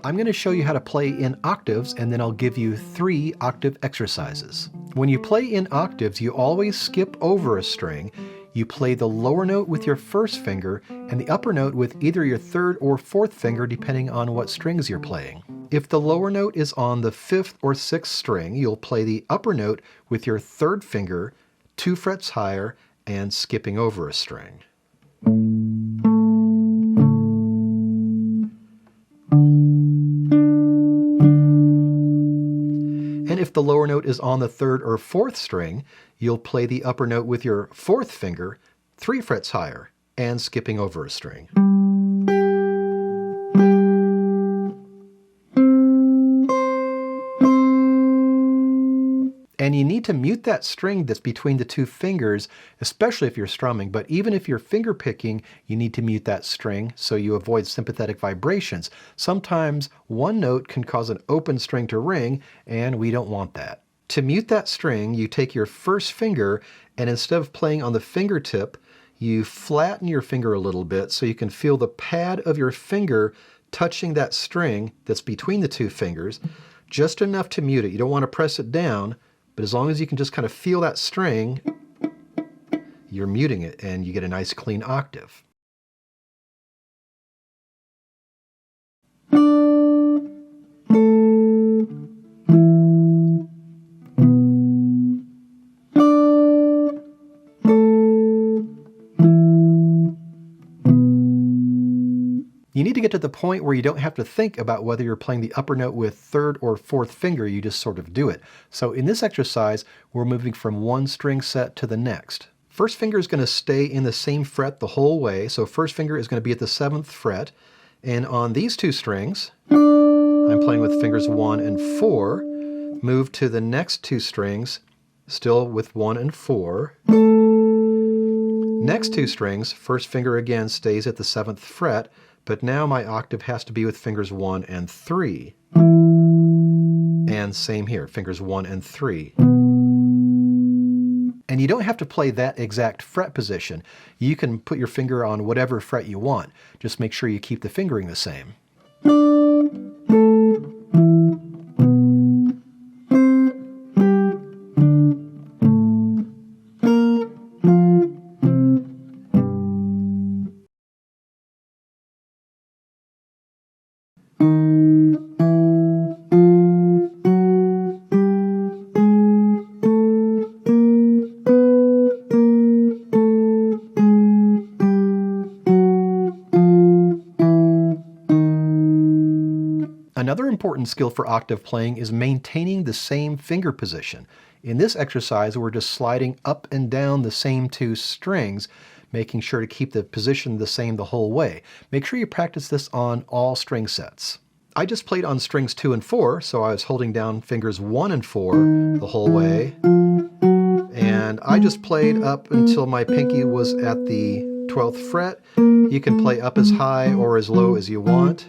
I'm going to show you how to play in octaves, and then I'll give you 3 octave exercises. When you play in octaves, you always skip over a string. You play the lower note with your first finger and the upper note with either your third or fourth finger, depending on what strings you're playing. If the lower note is on the 5th or 6th string, you'll play the upper note with your third finger 2 frets higher and skipping over a string. And if the lower note is on the 3rd or 4th string, you'll play the upper note with your 4th finger 3 frets higher and skipping over a string. And you need to mute that string that's between the 2 fingers, especially if you're strumming, but even if you're finger picking, you need to mute that string so you avoid sympathetic vibrations. Sometimes one note can cause an open string to ring, and we don't want that. To mute that string, you take your first finger, and instead of playing on the fingertip, you flatten your finger a little bit so you can feel the pad of your finger touching that string that's between the 2 fingers, just enough to mute it. You don't want to press it down, but as long as you can just kind of feel that string, you're muting it and you get a nice clean octave. You need to get to the point where you don't have to think about whether you're playing the upper note with 3rd or 4th finger, you just sort of do it. So in this exercise, we're moving from one string set to the next. First finger is going to stay in the same fret the whole way, so first finger is going to be at the 7th fret, and on these 2 strings, I'm playing with fingers 1 and 4, move to the next 2 strings, still with 1 and 4. Next 2 strings, first finger again stays at the 7th fret, but now my octave has to be with fingers 1 and 3. And same here, fingers 1 and 3. And you don't have to play that exact fret position. You can put your finger on whatever fret you want. Just make sure you keep the fingering the same. Another important skill for octave playing is maintaining the same finger position. In this exercise, we're just sliding up and down the same 2 strings, making sure to keep the position the same the whole way. Make sure you practice this on all string sets. I just played on strings 2 and 4, so I was holding down fingers 1 and 4 the whole way. And I just played up until my pinky was at the 12th fret. You can play up as high or as low as you want.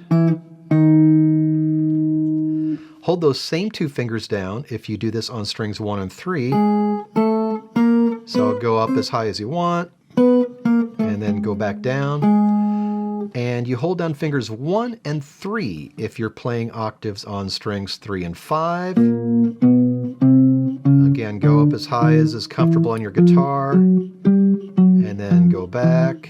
Hold those same 2 fingers down if you do this on strings 1 and 3. So go up as high as you want, and then go back down. And you hold down fingers 1 and 3 if you're playing octaves on strings 3 and 5. Again, go up as high as is comfortable on your guitar, and then go back.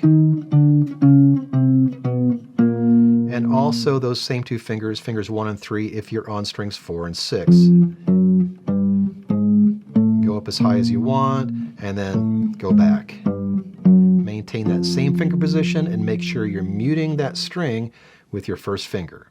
And also those same 2 fingers, fingers 1 and 3, if you're on strings 4 and 6. Go up as high as you want, and then go back. Maintain that same finger position and make sure you're muting that string with your first finger.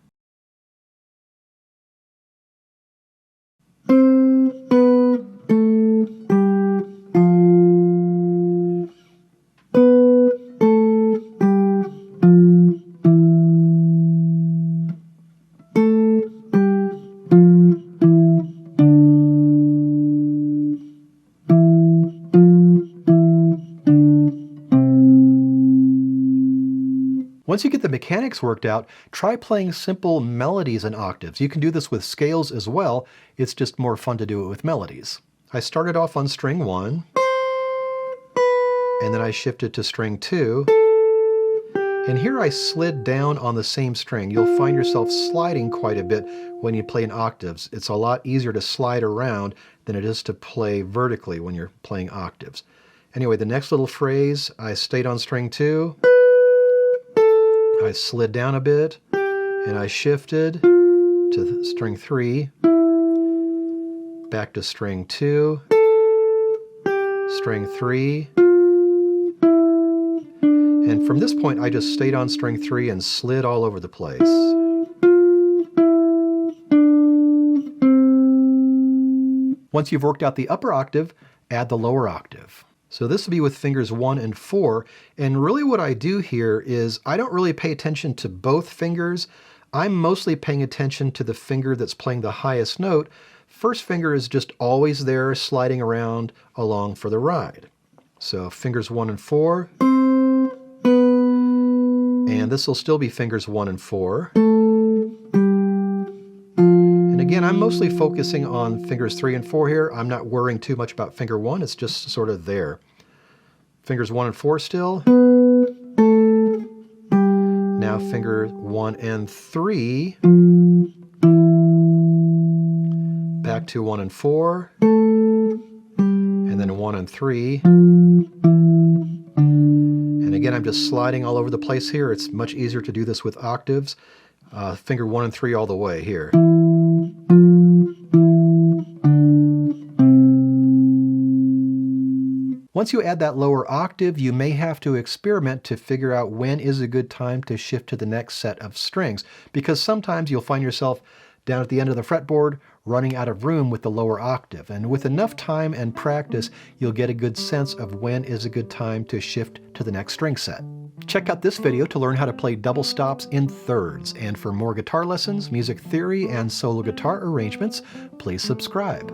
Once you get the mechanics worked out, try playing simple melodies in octaves. You can do this with scales as well. It's just more fun to do it with melodies. I started off on string 1, and then I shifted to string 2, And here I slid down on the same string. You'll find yourself sliding quite a bit when you play in octaves. It's a lot easier to slide around than it is to play vertically when you're playing octaves. Anyway, the next little phrase, I stayed on string 2, I slid down a bit, and I shifted to string 3, back to string 2, string 3, and from this point I just stayed on string 3 and slid all over the place. Once you've worked out the upper octave, add the lower octave. So this will be with fingers 1 and 4, and really what I do here is I don't really pay attention to both fingers. I'm mostly paying attention to the finger that's playing the highest note. First finger is just always there, sliding around along for the ride. So fingers 1 and 4, and this will still be fingers 1 and 4. And again, I'm mostly focusing on fingers 3 and 4 here. I'm not worrying too much about finger 1, it's just sort of there. Fingers 1 and 4 still. Now finger 1 and 3. Back to 1 and 4. And then 1 and 3. And again, I'm just sliding all over the place here. It's much easier to do this with octaves. Finger 1 and 3 all the way here. Once you add that lower octave, you may have to experiment to figure out when is a good time to shift to the next set of strings, because sometimes you'll find yourself down at the end of the fretboard running out of room with the lower octave. And with enough time and practice, you'll get a good sense of when is a good time to shift to the next string set. Check out this video to learn how to play double stops in thirds. And for more guitar lessons, music theory, and solo guitar arrangements, please subscribe.